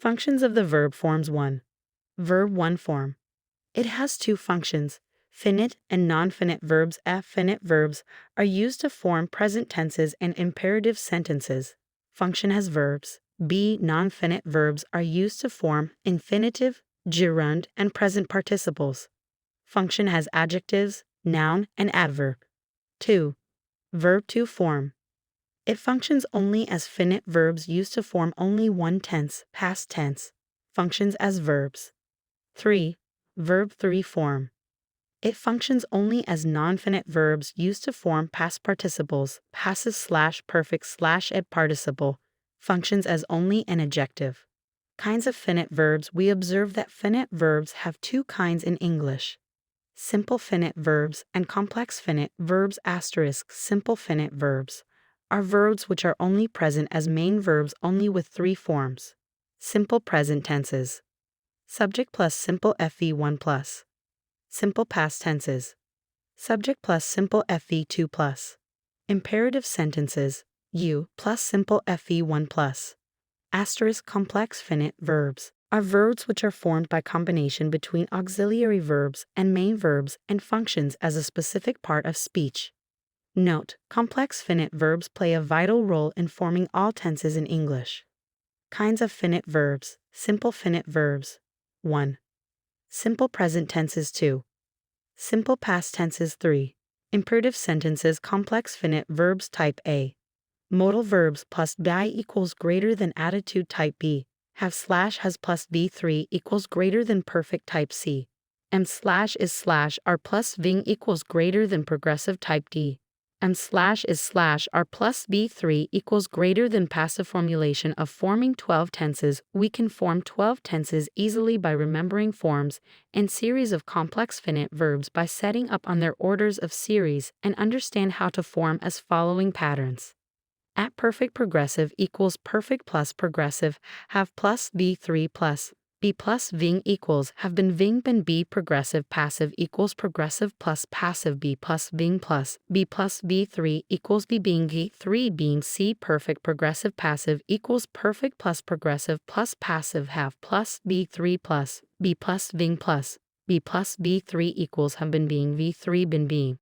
Functions of the verb forms 1. Verb 1 form. It has two functions. Finite and non-finite verbs. Finite verbs are used to form present tenses and imperative sentences. Function has verbs. B. Non-finite verbs are used to form infinitive, gerund, and present participles. Function has adjectives, noun, and adverb. 2. Verb 2 form. It functions only as finite verbs used to form only one tense, past tense. Functions as verbs. 3. Verb 3 form. It functions only as non-finite verbs used to form past participles, passive/perfect/ed participle. Functions as only an adjective. Kinds of finite verbs. We observe that finite verbs have two kinds in English. Simple finite verbs and complex finite verbs. Simple finite verbs are verbs which are only present as main verbs only with three forms. Simple present tenses. Subject plus simple FV1 plus. Simple past tenses. Subject plus simple FV2 plus. Imperative sentences. U plus simple FV1 plus. Complex finite verbs are verbs which are formed by combination between auxiliary verbs and main verbs and functions as a specific part of speech. Note: complex finite verbs play a vital role in forming all tenses in English. Kinds of finite verbs. Simple finite verbs. 1. Simple present tenses. 2. Simple past tenses. 3. Imperative sentences. Complex finite verbs. Type A. Modal verbs plus die equals greater than attitude. Type B. Have slash has plus V3 equals greater than perfect. Type C. M slash is slash R plus Ving equals greater than progressive. Type D. M slash is slash R plus V3 equals greater than passive. Formulation of forming 12 tenses. We can form 12 tenses easily by remembering forms and series of complex finite verbs by setting up on their orders of series and understand how to form as following patterns. At perfect progressive equals perfect plus progressive, have plus V3 plus B plus Ving equals have been Ving been B progressive passive equals progressive plus passive B plus Ving plus B plus V3 equals B being V3 being C perfect progressive passive equals perfect plus progressive plus passive have plus V3 plus B plus Ving plus B plus V3 equals have been being V3 been being